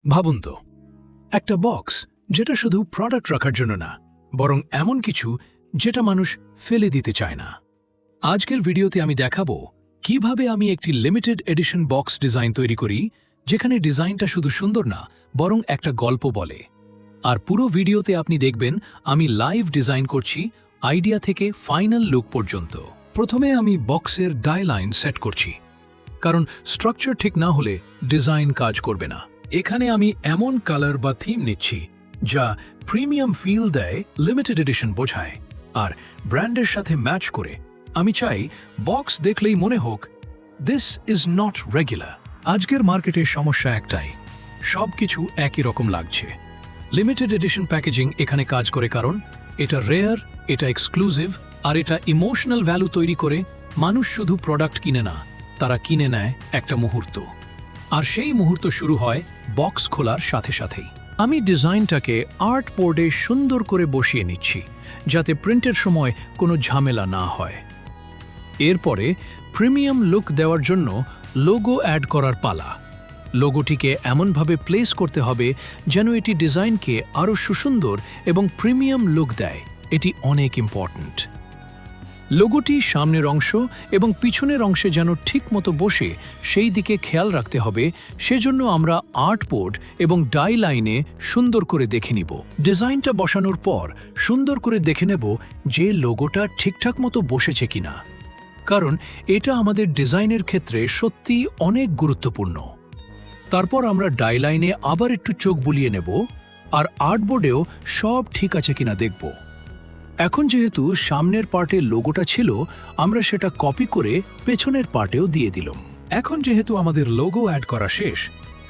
ভাবুন তো, একটা বক্স যেটা শুধু প্রোডাক্ট রাখার জন্য না, বরং এমন কিছু যেটা মানুষ ফেলে দিতে চায় না। আজকের ভিডিওতে আমি দেখাবো কিভাবে আমি একটি লিমিটেড এডিশন বক্স ডিজাইন তৈরি করি, যেখানে ডিজাইনটা শুধু সুন্দর না, বরং একটা গল্প বলে। আর পুরো ভিডিওতে আপনি দেখবেন আমি লাইভ ডিজাইন করছি, আইডিয়া থেকে ফাইনাল লুক পর্যন্ত। প্রথমে আমি বক্সের ডাইলাইন সেট করছি, কারণ স্ট্রাকচার ঠিক না হলে ডিজাইন কাজ করবে না। এখানে আমি এমন কালার বা থিম নিচ্ছি যা প্রিমিয়াম ফিল দেয়, লিমিটেড এডিশন বোঝায়, আর ব্র্যান্ডের সাথে ম্যাচ করে। আমি চাই বক্স দেখলেই মনে হোক দিস ইজ নট রেগুলার। আজকের মার্কেটের সমস্যা একটাই, সব কিছু একই রকম লাগছে। লিমিটেড এডিশন প্যাকেজিং এখানে কাজ করে, কারণ এটা রেয়ার, এটা এক্সক্লুসিভ, আর এটা ইমোশনাল ভ্যালু তৈরি করে। মানুষ শুধু প্রোডাক্ট কিনে না, তারা কিনে নেয় একটা মুহূর্ত। আর সেই মুহূর্ত শুরু হয় বক্স খোলার সাথে সাথেই। আমি ডিজাইনটাকে আর্ট বোর্ডে সুন্দর করে বসিয়ে নিচ্ছি, যাতে প্রিন্টের সময় কোনো ঝামেলা না হয়। এরপরে প্রিমিয়াম লুক দেওয়ার জন্য লোগো অ্যাড করার পালা। লোগোটিকে এমনভাবে প্লেস করতে হবে যেন এটি ডিজাইনকে আরও সুসুন্দর এবং প্রিমিয়াম লুক দেয়। এটি অনেক ইম্পর্ট্যান্ট। লোগোটি সামনের অংশ এবং পিছনের অংশে যেন ঠিকমতো বসে, সেই দিকে খেয়াল রাখতে হবে। সেজন্য আমরা আর্ট বোর্ড এবং ডাই লাইনে সুন্দর করে দেখে নিব। ডিজাইনটা বসানোর পর সুন্দর করে দেখে নেব যে লোগোটা ঠিকঠাক মতো বসেছে কিনা, কারণ এটা আমাদের ডিজাইনের ক্ষেত্রে সত্যি অনেক গুরুত্বপূর্ণ। তারপর আমরা ডাই লাইনে আবার একটু চোখ বুলিয়ে নেব, আর আর্টবোর্ডেও সব ঠিক আছে কিনা দেখব। এখন যেহেতু সামনের পার্টে লোগোটা ছিল, আমরা সেটা কপি করে পেছনের পার্টেও দিয়ে দিলাম। এখন যেহেতু আমাদের লোগো অ্যাড করা শেষ,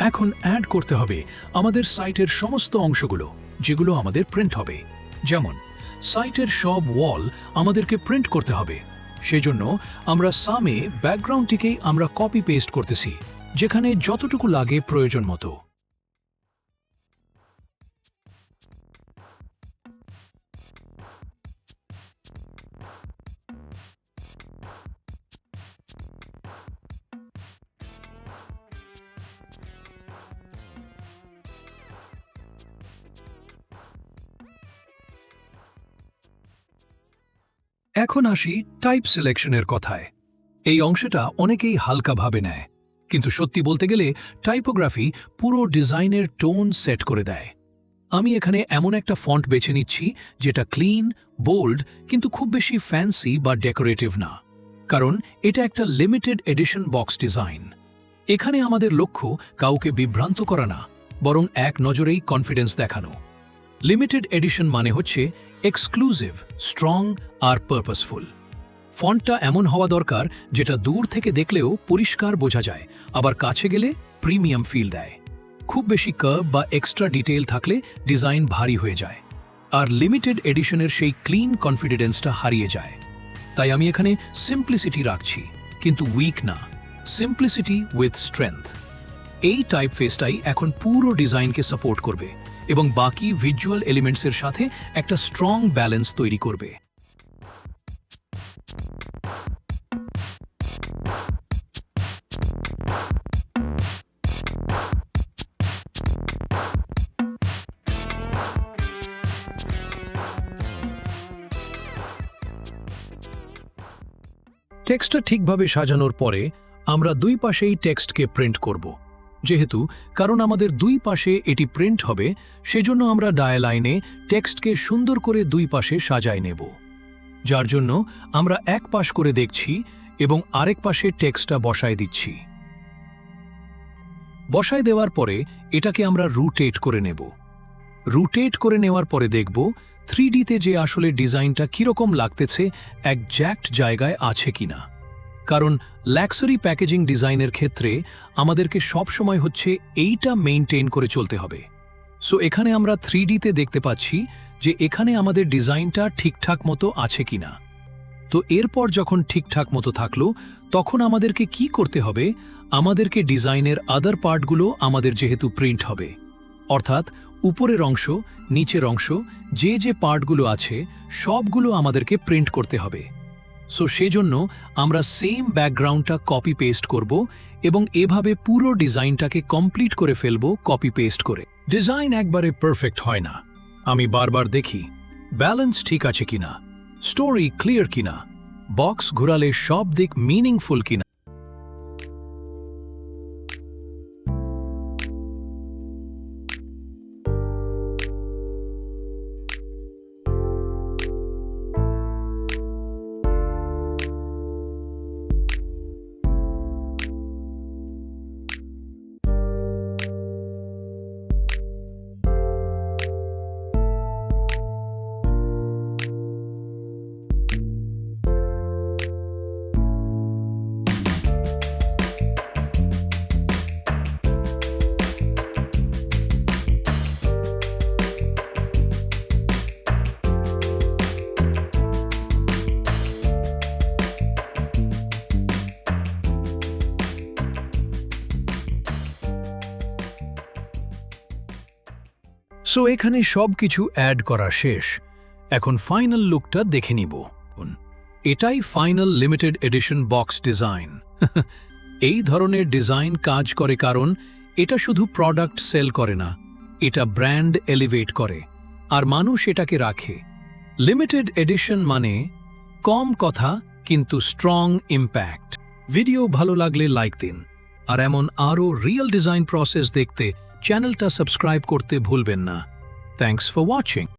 এখন অ্যাড করতে হবে আমাদের সাইটের সমস্ত অংশগুলো, যেগুলো আমাদের প্রিন্ট হবে। যেমন সাইটের সব ওয়াল আমাদেরকে প্রিন্ট করতে হবে। সেজন্য আমরা সামে ব্যাকগ্রাউন্ডটিকেই আমরা কপি পেস্ট করতেছি, যেখানে যতটুকু লাগে প্রয়োজন মতো। এখন আসি টাইপ সিলেকশনের কথায়। এই অংশটা অনেকেই হালকাভাবে নেয়, কিন্তু সত্যি বলতে গেলে টাইপোগ্রাফি পুরো ডিজাইনের টোন সেট করে দেয়। আমি এখানে এমন একটা ফন্ট বেছে নিচ্ছি যেটা ক্লিন, বোল্ড, কিন্তু খুব বেশি ফ্যান্সি বা ডেকোরেটিভ না, কারণ এটা একটা লিমিটেড এডিশন বক্স ডিজাইন। এখানে আমাদের লক্ষ্য কাউকে বিভ্রান্ত করা না, বরং এক নজরেই কনফিডেন্স দেখানো। লিমিটেড এডিশন মানে হচ্ছে এক্সক্লুসিভ, স্ট্রং আর পারপাসফুল। ফন্টটা এমন হওয়া দরকার যেটা দূর থেকে দেখলেও পরিষ্কার বোঝা যায়, আবার কাছে গেলে প্রিমিয়াম ফিল দেয়। খুব বেশি কার্ভ বা এক্সট্রা ডিটেইল থাকলে ডিজাইন ভারী হয়ে যায়, আর লিমিটেড এডিশনের সেই ক্লিন কনফিডেন্সটা হারিয়ে যায়। তাই আমি এখানে সিম্পলিসিটি রাখছি, কিন্তু উইক না, সিম্পলিসিটি উইথ স্ট্রেংথ। এই টাইপফেসটাই এখন পুরো ডিজাইনকে সাপোর্ট করবে এবং বাকি ভিজুয়াল এলিমেন্টসের সাথে একটা স্ট্রং ব্যালেন্স তৈরি করবে। টেক্সটটা ঠিকভাবে সাজানোর পরে আমরা দুই পাশেই টেক্সটকে প্রিন্ট করব। কারণ আমাদের দুই পাশে এটি প্রিন্ট হবে, সেজন্য আমরা ডায়ালাইনে টেক্সটকে সুন্দর করে দুই পাশে সাজায় নেব। যার জন্য আমরা এক পাশ করে দেখছি এবং আরেক পাশে টেক্সটটা বসায় দিচ্ছি। বসায় দেওয়ার পরে এটাকে আমরা রোটেট করে নেব। রোটেট করে নেওয়ার পরে দেখব 3Dতে যে আসলে ডিজাইনটা কীরকম লাগতেছে, একজ্যাক্ট জায়গায় আছে কিনা। কারণ লাক্সারি প্যাকেজিং ডিজাইনের ক্ষেত্রে আমাদেরকে সবসময় হচ্ছে এইটা মেইনটেইন করে চলতে হবে। সো এখানে আমরা 3Dতে দেখতে পাচ্ছি যে এখানে আমাদের ডিজাইনটা ঠিকঠাক মতো আছে কিনা। তো এরপর যখন ঠিকঠাক মতো থাকলো, তখন আমাদেরকে কি করতে হবে, আমাদেরকে ডিজাইনের আদার পার্টগুলো আমাদের যেহেতু প্রিন্ট হবে, অর্থাৎ উপরের অংশ, নিচের অংশ, যে যে পার্টগুলো আছে সবগুলো আমাদেরকে প্রিন্ট করতে হবে। সো সেজন্য আমরা সেম ব্যাকগ্রাউন্ডটা কপি পেস্ট করব এবং এভাবে পুরো ডিজাইনটাকে কমপ্লিট করে ফেলব কপি পেস্ট করে। ডিজাইন একবারে পারফেক্ট হয় না, আমি বারবার দেখি ব্যালেন্স ঠিক আছে কিনা, স্টোরি ক্লিয়ার কিনা, বক্স ঘোরালে সব দিক মিনিংফুল কিনা। সো এখানে সব কিছু অ্যাড করা শেষ, এখন ফাইনাল লুকটা দেখে নিব। এটাই final limited edition box design. এই ধরনের ডিজাইন কাজ করে কারণ এটা শুধু প্রোডাক্ট সেল করে না, এটা ব্র্যান্ড এলিভেট করে আর মানুষ এটাকে রাখে। লিমিটেড এডিশন মানে কম কথা কিন্তু স্ট্রং ইম্প্যাক্ট। ভিডিও ভালো লাগলে লাইক দিন, আর এমন আরও রিয়েল ডিজাইন প্রসেস দেখতে চ্যানেলটা সাবস্ক্রাইব করতে ভুলবেন না। Thanks for watching.